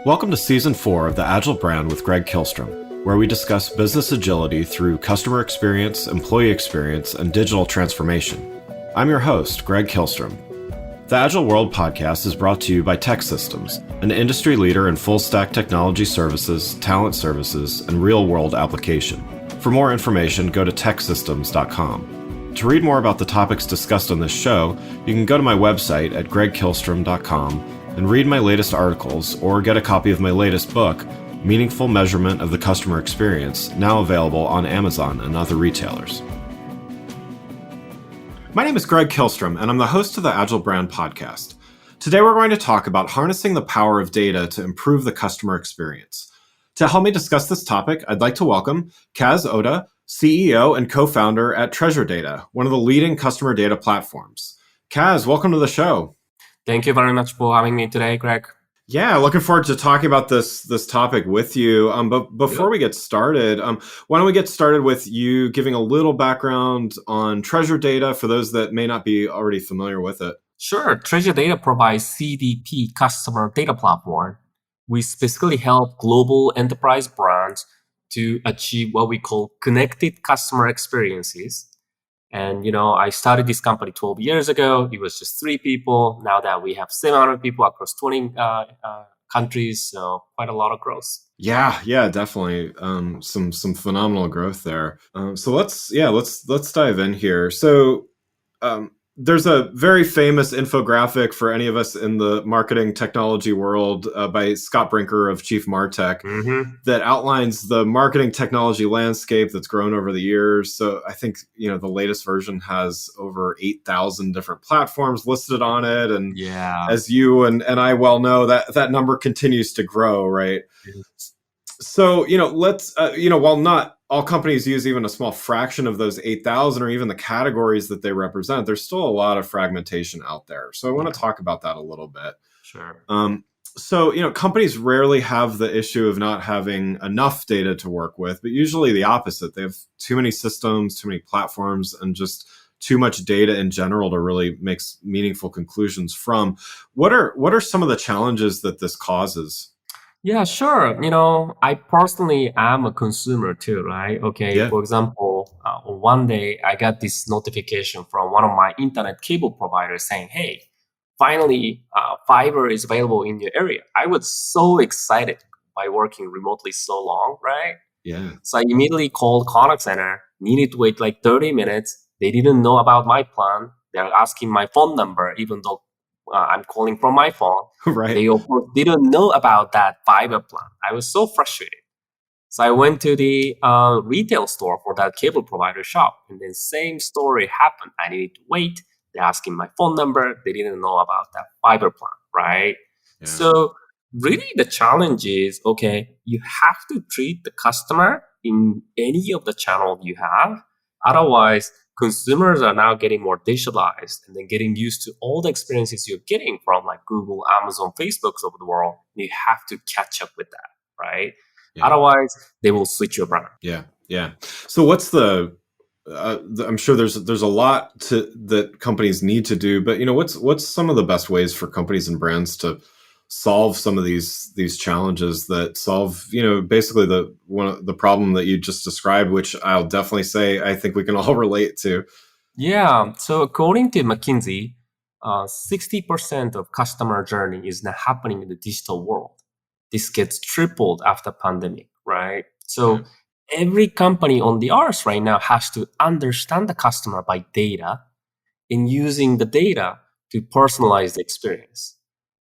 Welcome to Season 4 of the Agile Brand with Greg Kihlstrom, where we discuss business agility through customer experience, employee experience, and digital transformation. I'm your host, Greg Kihlstrom. The Agile World podcast is brought to you by TEKsystems, an industry leader in full-stack technology services, talent services, and real-world application. For more information, go to teksystems.com. To read more about the topics discussed on this show, you can go to my website at gregkihlstrom.com and read my latest articles or get a copy of my latest book, Meaningful Measurement of the Customer Experience, now available on Amazon and other retailers. My name is Greg Kihlstrom, and I'm the host of the Agile Brand podcast. Today we're going to talk about harnessing the power of data to improve the customer experience. To help me discuss this topic, I'd like to welcome Kaz Ohta, CEO and co-founder at Treasure Data, one of the leading customer data platforms. Kaz, welcome to the show. Thank you very much for having me today, Greg. Yeah, looking forward to talking about this topic with you. But before we get started, why don't we get started with you giving a little background on Treasure Data for those that may not be already familiar with it? Sure. Treasure Data provides CDP customer data platform. We specifically help global enterprise brands to achieve what we call connected customer experiences. And, I started this company 12 years ago. It was just 3 people. Now that we have 700 people across 20 countries, so quite a lot of growth. Yeah, definitely. Some phenomenal growth there. So let's dive in here. So there's a very famous infographic for any of us in the marketing technology world by Scott Brinker of Chief Martech that outlines the marketing technology landscape that's grown over the years. So I think, the latest version has over 8,000 different platforms listed on it. And as you and I well know, that number continues to grow, right? So, let's, while not all companies use even a small fraction of those 8,000 or even the categories that they represent, there's still a lot of fragmentation out there. So I want to talk about that a little bit. Sure. So, companies rarely have the issue of not having enough data to work with, but usually the opposite. They have too many systems, too many platforms, and just too much data in general to really make meaningful conclusions from. What are some of the challenges that this causes? Yeah, sure. I personally am a consumer too, right? Okay. Yeah. For example, one day I got this notification from one of my internet cable providers saying, hey, finally, fiber is available in your area. I was so excited by working remotely so long, right? Yeah. So I immediately called contact center, needed to wait like 30 minutes. They didn't know about my plan. They're asking my phone number, even though I'm calling from my phone. Right. They of course didn't know about that fiber plan. I was so frustrated. So I went to the retail store for that cable provider shop, and then same story happened. I needed to wait. They're asking my phone number. They didn't know about that fiber plan, right? Yeah. So really the challenge is, okay, you have to treat the customer in any of the channel you have. Otherwise, consumers are now getting more digitalized and then getting used to all the experiences you're getting from like Google, Amazon, Facebooks of the world. You have to catch up with that, right? Yeah. Otherwise, they will switch your brand. Yeah. So what's I'm sure there's a lot that companies need to do, but what's some of the best ways for companies and brands to solve some of these challenges that solve, basically the problem that you just described, which I'll definitely say I think we can all relate to. Yeah. So according to McKinsey, 60% of customer journey is now happening in the digital world. This gets tripled after pandemic, right? So every company on the earth right now has to understand the customer by data and using the data to personalize the experience.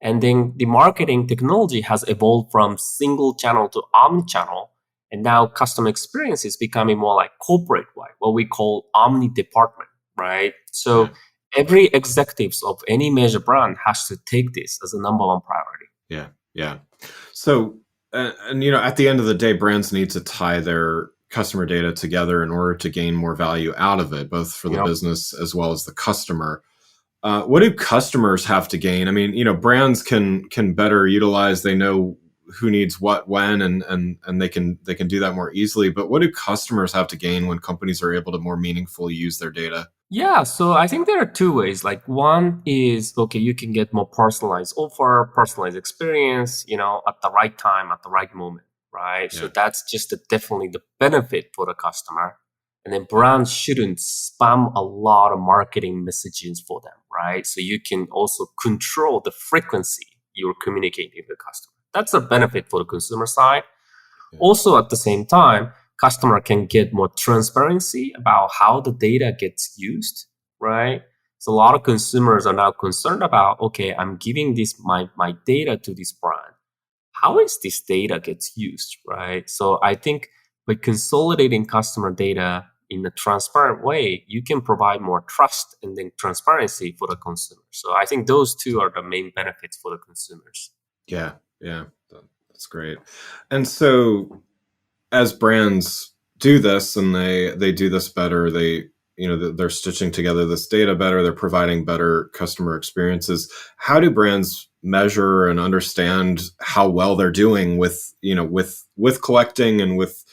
And then the marketing technology has evolved from single channel to omni-channel. And now customer experience is becoming more like corporate-wide, what we call omni-department, right? So every executives of any major brand has to take this as a number one priority. Yeah. So, at the end of the day, brands need to tie their customer data together in order to gain more value out of it, both for the business as well as the customer. What do customers have to gain? I mean, brands can better utilize. They know who needs what when, and they can do that more easily. But what do customers have to gain when companies are able to more meaningfully use their data? Yeah, so I think there are two ways. Like one is okay, you can get more personalized offer, personalized experience, at the right time, at the right moment, right? So Yeah, that's just definitely the benefit for the customer. And then yeah, brands shouldn't spam a lot of marketing messages for them, right? So you can also control the frequency you're communicating with the customer. That's a benefit for the consumer side. yeah, Also, at the same time, customer can get more transparency about how the data gets used, right? So a lot of consumers are now concerned about, okay, I'm giving this my data to this brand. How is this data gets used, right? So I think by consolidating customer data in a transparent way, you can provide more trust and then transparency for the consumer. So I think those two are the main benefits for the consumers. yeah, yeah. That's great. And so, as brands do this, and they do this better, they're stitching together this data better, they're providing better customer experiences. How do brands measure and understand how well they're doing with with collecting and with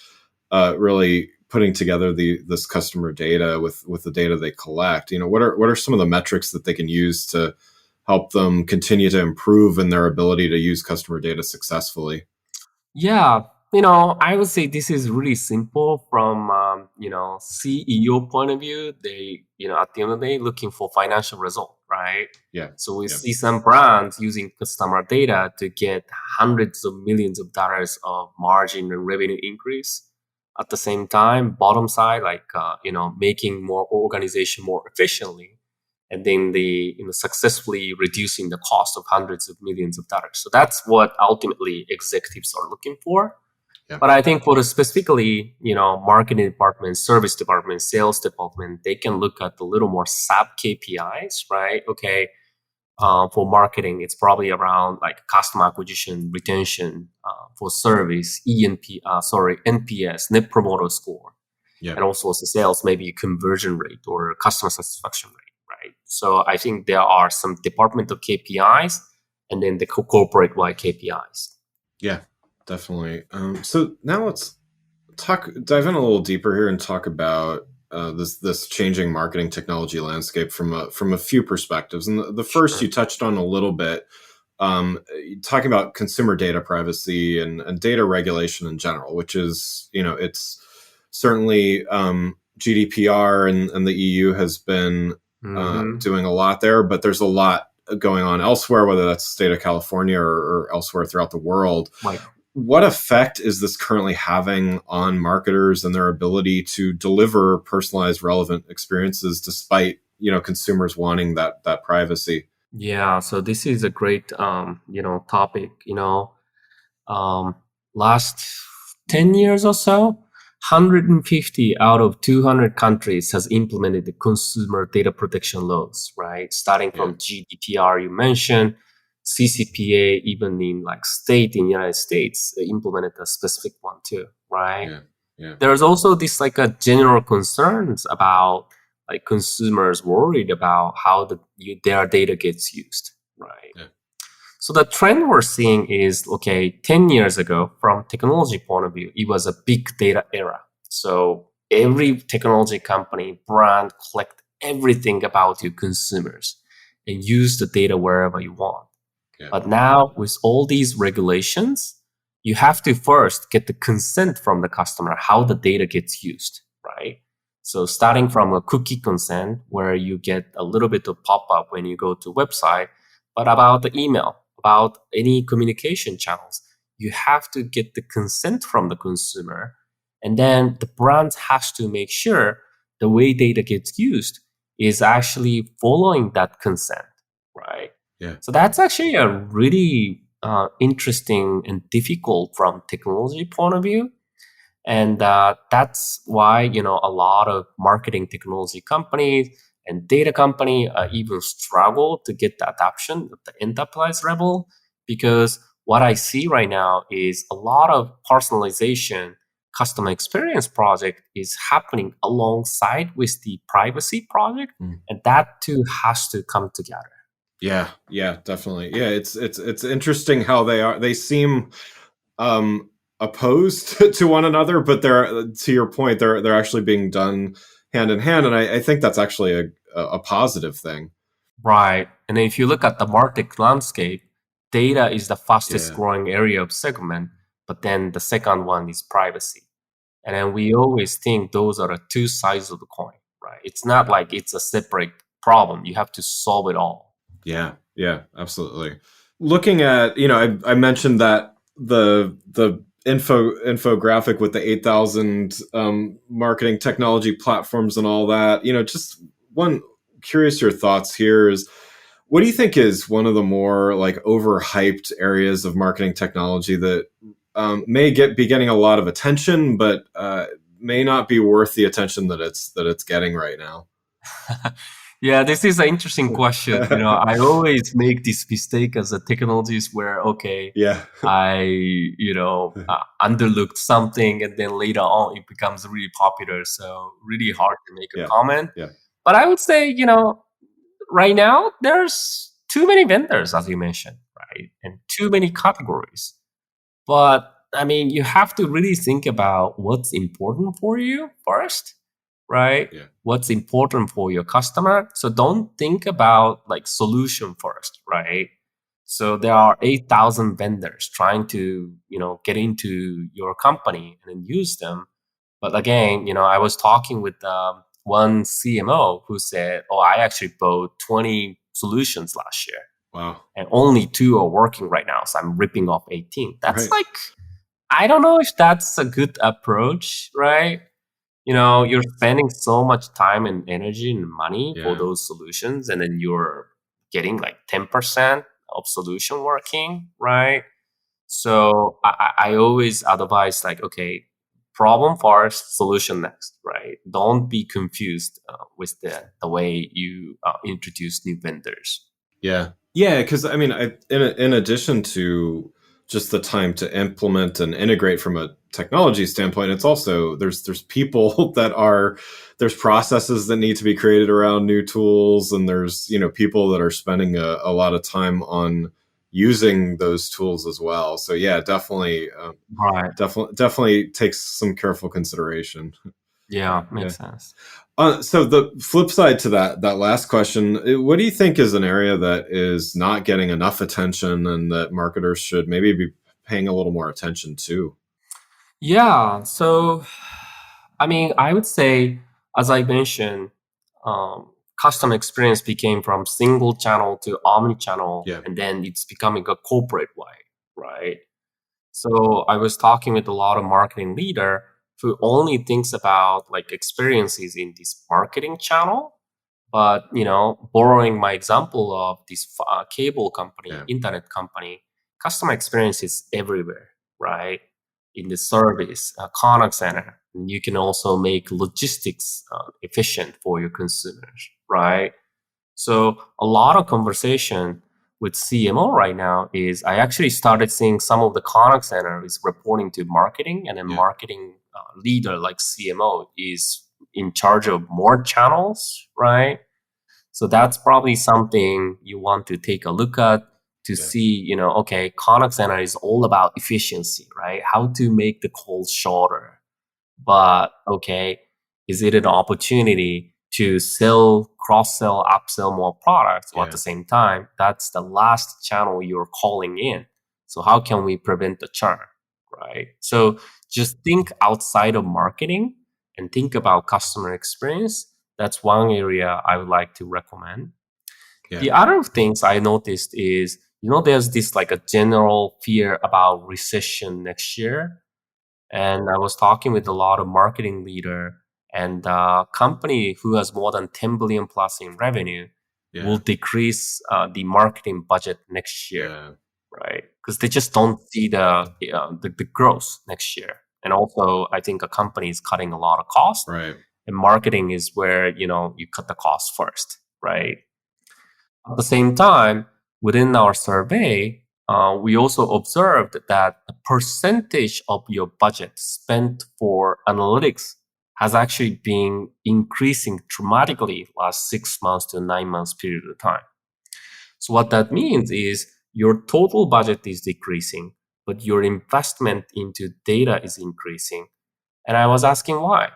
really putting together this customer data with the data they collect? What are some of the metrics that they can use to help them continue to improve in their ability to use customer data successfully? Yeah, I would say this is really simple from CEO point of view. They, at the end of the day, looking for financial result, right? Yeah, So we yeah, see some brands using customer data to get hundreds of millions of dollars of margin and revenue increase. At the same time, bottom side, like making more organization more efficiently, and then the successfully reducing the cost of hundreds of millions of dollars. So that's what ultimately executives are looking for. yeah, But I think for the specifically, marketing department, service department, sales department, they can look at a little more sub KPIs, right? Okay, for marketing, it's probably around like customer acquisition, retention. For service, NPS, Net Promoter Score, yeah. and also as a sales, maybe conversion rate or customer satisfaction rate, right? So I think there are some departmental KPIs and then the corporate wide KPIs. Yeah, definitely. So now let's dive in a little deeper here and talk about this changing marketing technology landscape from a few perspectives. And the first Sure. you touched on a little bit, talking about consumer data privacy and data regulation in general, which is it's certainly GDPR and the EU has been Mm-hmm. doing a lot there, but there's a lot going on elsewhere, whether that's the state of California or elsewhere throughout the world. Right. What effect is this currently having on marketers and their ability to deliver personalized, relevant experiences despite consumers wanting that privacy? Yeah. So this is a great, topic. Um, last 10 years or so, 150 out of 200 countries has implemented the consumer data protection laws, right? Starting Yeah, from GDPR, you mentioned, CCPA, even in like state in the United States, they implemented a specific one too, right? yeah, yeah, There's also this like a general concerns about like consumers worried about how their data gets used, right? yeah, So the trend we're seeing is okay, 10 years ago, from technology point of view, it was a big data era. So every technology company, brand collect everything about your consumers and use the data wherever you want. yeah, But now with all these regulations, you have to first get the consent from the customer how the data gets used, right? So starting from a cookie consent where you get a little bit of pop-up when you go to website, but about the email, about any communication channels, you have to get the consent from the consumer. And then the brand has to make sure the way data gets used is actually following that consent, right? yeah, So that's actually a really interesting and difficult from technology point of view, and that's why a lot of marketing technology companies and data company even struggle to get the adoption at the enterprise level, because what I see right now is a lot of personalization customer experience project is happening alongside with the privacy project, mm. and that two has to come together. Yeah, yeah, definitely. Yeah, it's interesting how they seem um opposed to one another, but they're to your point, they're actually being done hand in hand, and I think that's actually a positive thing. Right. And if you look at the market landscape, data is the fastest Yeah, growing area of segment, but then the second one is privacy. And then we always think those are the two sides of the coin, right? It's not like it's a separate problem. You have to solve it all. yeah, absolutely. Looking at, I mentioned that the infographic with the 8,000 marketing technology platforms and all that. Just one, curious your thoughts here is, what do you think is one of the more like overhyped areas of marketing technology that may be getting a lot of attention, but may not be worth the attention that it's getting right now? Yeah, this is an interesting question. I always make this mistake as a technologist where, okay, Yeah, I, underlooked something and then later on it becomes really popular. So really hard to make a yeah, comment. yeah, But I would say, right now there's too many vendors, as you mentioned, right? And too many categories. But I mean, you have to really think about what's important for you first, right? yeah, What's important for your customer. So don't think about like solution first, right? So there are 8,000 vendors trying to, get into your company and then use them. But again, I was talking with one CMO who said, "Oh, I actually bought 20 solutions last year wow, and only two are working right now. So I'm ripping off 18." That's right, like, I don't know if that's a good approach, right? You're spending so much time and energy and money for yeah, those solutions, and then you're getting like 10% of solution working, right? So I always advise like, okay, problem first, solution next, right? Don't be confused with the way you introduce new vendors. yeah, yeah. Because I mean, in addition to just the time to implement and integrate from a technology standpoint, it's also there's people there's processes that need to be created around new tools, and there's people that are spending a lot of time on using those tools as well. So yeah, definitely, Right. definitely takes some careful consideration. Yeah, Yeah. makes sense. So the flip side to that last question, what do you think is an area that is not getting enough attention and that marketers should maybe be paying a little more attention to? Yeah. So, I mean, I would say, as I mentioned, customer experience became from single channel to omni-channel, Yeah, and then it's becoming a corporate way, right? So I was talking with a lot of marketing leader who only thinks about like experiences in this marketing channel. But borrowing my example of this cable company, yeah, internet company, customer experience is everywhere, right? In the service, contact center, and you can also make logistics efficient for your consumers, right? So a lot of conversation with CMO right now is I actually started seeing some of the contact center is reporting to marketing, and then yeah, marketing leader like CMO is in charge of more channels, right? So that's probably something you want to take a look at to yeah, see, okay, contact center is all about efficiency, right? How to make the calls shorter. But okay, is it an opportunity to sell, cross sell, upsell more products? Or at yeah, the same time, that's the last channel you're calling in. So how can we prevent the churn, right? So just think outside of marketing and think about customer experience. That's one area I would like to recommend. yeah, The other things I noticed is, there's this like a general fear about recession next year, and I was talking with a lot of marketing leader, and company who has more than 10 billion plus in revenue will yeah, decrease the marketing budget next year, yeah, right? Because they just don't see the growth next year. And also, I think a company is cutting a lot of cost, right, and marketing is where you cut the cost first, right? At the same time, within our survey, we also observed that the percentage of your budget spent for analytics has actually been increasing dramatically last 6 months to 9 months period of time. So what that means is your total budget is decreasing, but your investment into data is increasing. And I was asking why.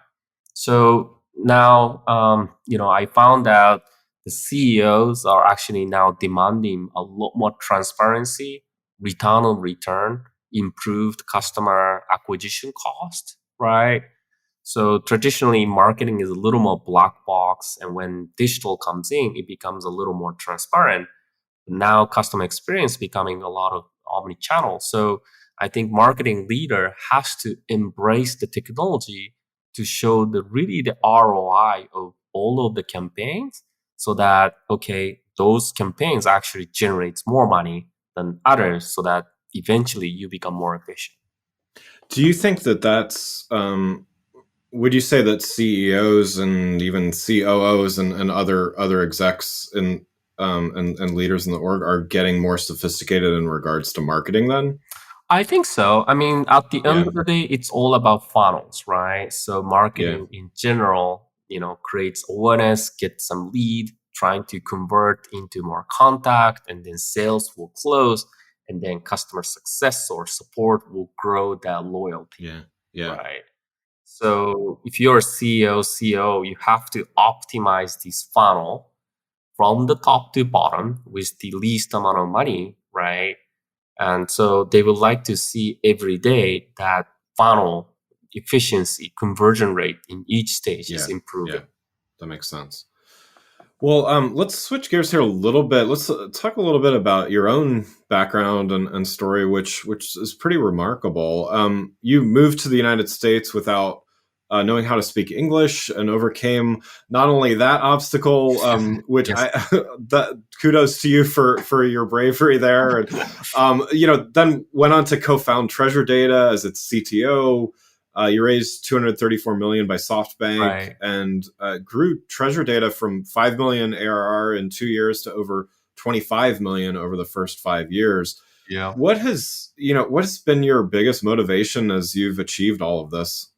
So now, I found out the CEOs are actually now demanding a lot more transparency, return on return, improved customer acquisition cost, right? So traditionally, marketing is a little more black box, and when digital comes in, it becomes a little more transparent. Now customer experience becoming a lot of omni-channel. So I think marketing leader has to embrace the technology to show the ROI of all of the campaigns, so that okay, those campaigns actually generates more money than others, so that eventually you become more efficient. Do you think that would you say that CEOs and even COOs and other execs and leaders in the org are getting more sophisticated in regards to marketing then? I think so. I mean, at the end Yeah. of the day, it's all about funnels, right? So Yeah. marketing in general, creates awareness, gets some lead, trying to convert into more contact, and then sales will close, and then customer success or support will grow that loyalty, Yeah. Yeah. right? So if you're a CEO, CO, you have to optimize this funnel from the top to bottom with the least amount of money, right? And so they would like to see every day that funnel efficiency, conversion rate in each stage is Yeah. Yeah. improving. That makes sense. Well, let's switch gears here a little bit. Let's talk a little bit about your own background and story, which is pretty remarkable. You moved to the United States without knowing how to speak English, and overcame not only that obstacle, which Yes. I that kudos to you for your bravery there, and then went on to co-found Treasure Data as its CTO. You raised 234 million by SoftBank Right. and grew Treasure Data from 5 million ARR in 2 years to over 25 million over the first 5 years. Yeah. What has been your biggest motivation as you've achieved all of this?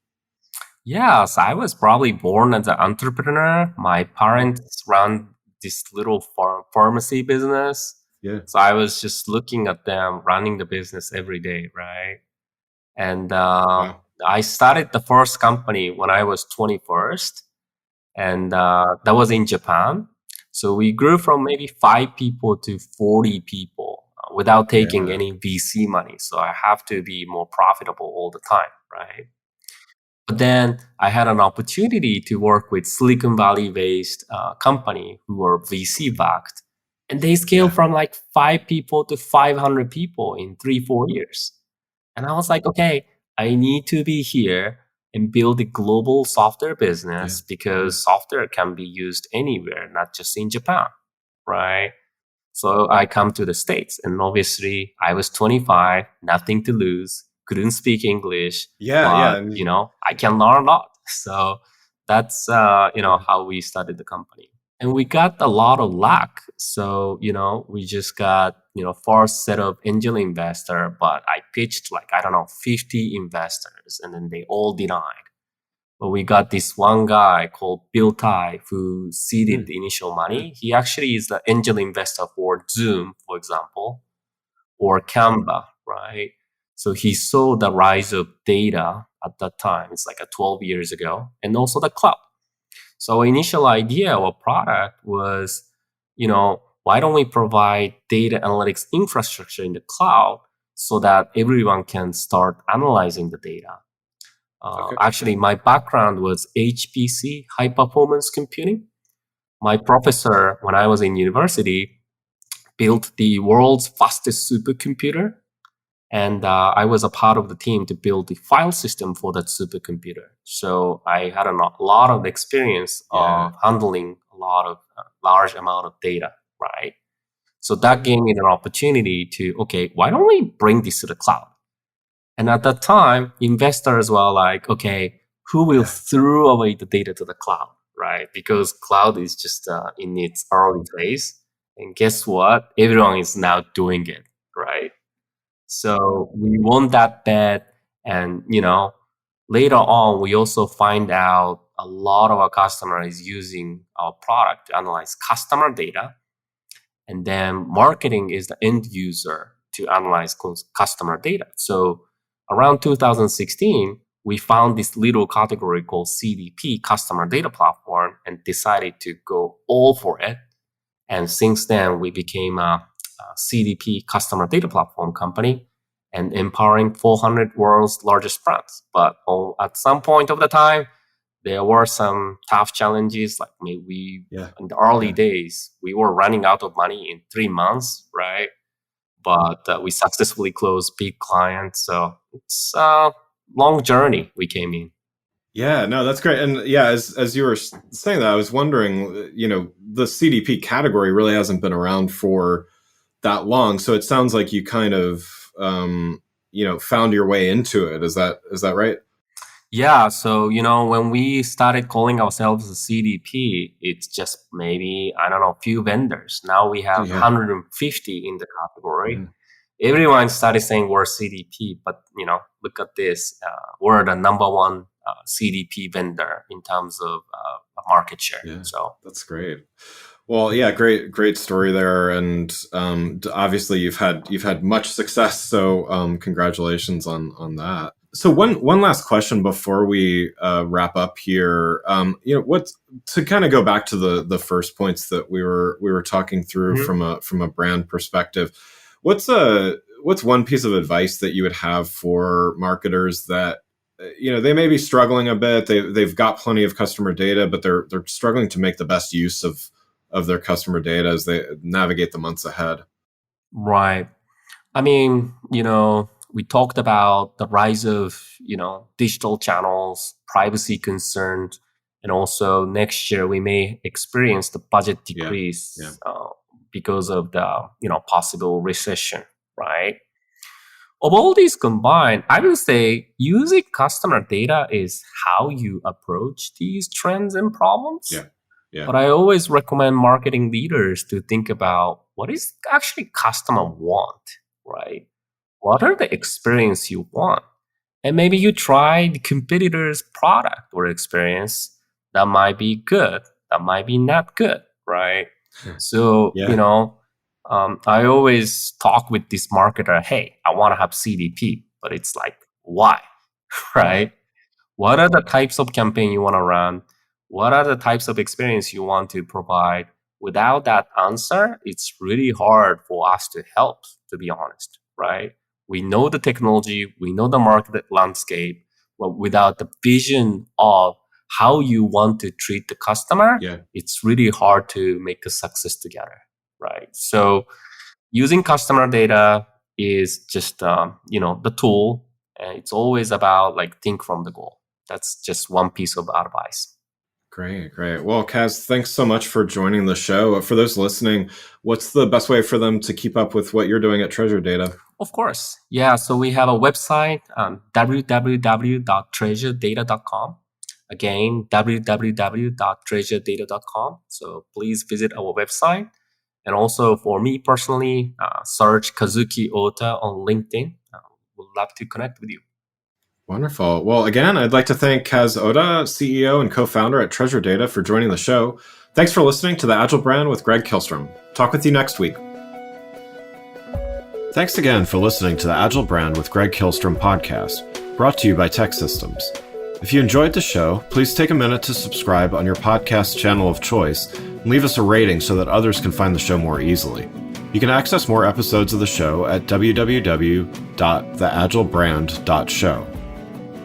Yes, I was probably born as an entrepreneur. My Yeah. parents run this little pharmacy business. Yeah. So I was just looking at them running the business every day, right? And Wow. I started the first company when I was 21st, and that was in Japan. So we grew from maybe 5 people to 40 people without taking Yeah. any VC money. So I have to be more profitable all the time, right? But then I had an opportunity to work with Silicon Valley based company who were VC backed, and they scaled Yeah. from like 5 people to 500 people in 3 4 years. And I was like, okay, I need to be here and build a global software Yeah. business, Yeah. because software can be used anywhere, not just in Japan, right? So I come to the States, and obviously I was 25, nothing to lose, couldn't speak English, Yeah. Yeah. but And I can learn a lot. So that's yeah. how we started the company. And we got a lot of luck. So, we just got, first set of angel investor, but I pitched like, I don't know, 50 investors, and then they all denied. But we got this one guy called Bill Tai who seeded Mm, the initial yeah. money. He actually is the angel investor for Zoom, for example, or Canva, right? So he saw the rise of data at that time. It's like a 12 years ago, and also the cloud. So initial idea or product was, why don't we provide data analytics infrastructure in the cloud so that everyone can start analyzing the data? Okay. Actually, my background was HPC, high performance computing. My professor, when I was in university, built the world's fastest supercomputer. And I was a part of the team to build the file system for that supercomputer. So I had a lot of experience Yeah. of handling a lot of large amount of data, right? So that gave me an opportunity to, okay, why don't we bring this to the cloud? And at that time, investors were like, okay, who will Yeah. throw away the data to the cloud, right? Because cloud is just in its early phase. And guess what? Everyone is now doing it, right? So we won that bet. And, later on, we also find out a lot of our customer is using our product to analyze customer data. And then marketing is the end user to analyze customer data. So around 2016, we found this little category called CDP, Customer Data Platform, and decided to go all for it. And since then, we became a CDP, Customer Data Platform company, and empowering 400 world's largest brands. But at some point of the time, there were some tough challenges. Like maybe in the early days, we were running out of money in 3 months, right? But we successfully closed big clients. So it's a long journey we came in. Yeah, no, that's great. And yeah, as you were saying that, I was wondering, the CDP category really hasn't been around for that long. So it sounds like you kind of, found your way into it. Is that right? Yeah. So, when we started calling ourselves a CDP, it's just maybe, I don't know, a few vendors. Now we have 150 in the category. Mm-hmm. Everyone started saying we're CDP, but, look at this. We're the number one CDP vendor in terms of market share. Yeah, so that's great. Well, yeah, great story there, and obviously you've had much success. So congratulations on that. So one last question before we wrap up here. What to kind of go back to the first points that we were talking through from a brand perspective. What's one piece of advice that you would have for marketers that they may be struggling a bit. They've got plenty of customer data, but they're struggling to make the best use of their customer data as they navigate the months ahead? Right. I mean, we talked about the rise of, digital channels, privacy concerns, and also next year we may experience the budget decrease because of the, possible recession, right? Of all these combined, I will say using customer data is how you approach these trends and problems. Yeah. But I always recommend marketing leaders to think about what is actually customer want, right? What are the experience you want? And maybe you try the competitor's product or experience that might be good, that might be not good, right? So, I always talk with this marketer, hey, I want to have CDP, but it's like, why, right? What are the types of campaign you want to run? What are the types of experience you want to provide? Without that answer, it's really hard for us to help, to be honest, right? We know the technology, we know the market landscape, but without the vision of how you want to treat the customer, it's really hard to make a success together, right? So using customer data is just, the tool. And it's always about think from the goal. That's just one piece of advice. Great. Well, Kaz, thanks so much for joining the show. For those listening, what's the best way for them to keep up with what you're doing at Treasure Data? Of course. Yeah. So we have a website, www.treasuredata.com. Again, www.treasuredata.com. So please visit our website. And also for me personally, search Kazuki Ohta on LinkedIn. Would love to connect with you. Wonderful. Well, again, I'd like to thank Kaz Ohta, CEO and co-founder at Treasure Data, for joining the show. Thanks for listening to The Agile Brand with Greg Kihlstrom. Talk with you next week. Thanks again for listening to The Agile Brand with Greg Kihlstrom podcast, brought to you by Tech Systems. If you enjoyed the show, please take a minute to subscribe on your podcast channel of choice and leave us a rating so that others can find the show more easily. You can access more episodes of the show at www.theagilebrand.show.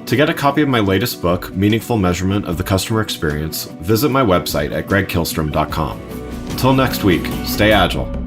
To get a copy of my latest book, Meaningful Measurement of the Customer Experience, visit my website at gregkihlstrom.com. Until next week, stay agile.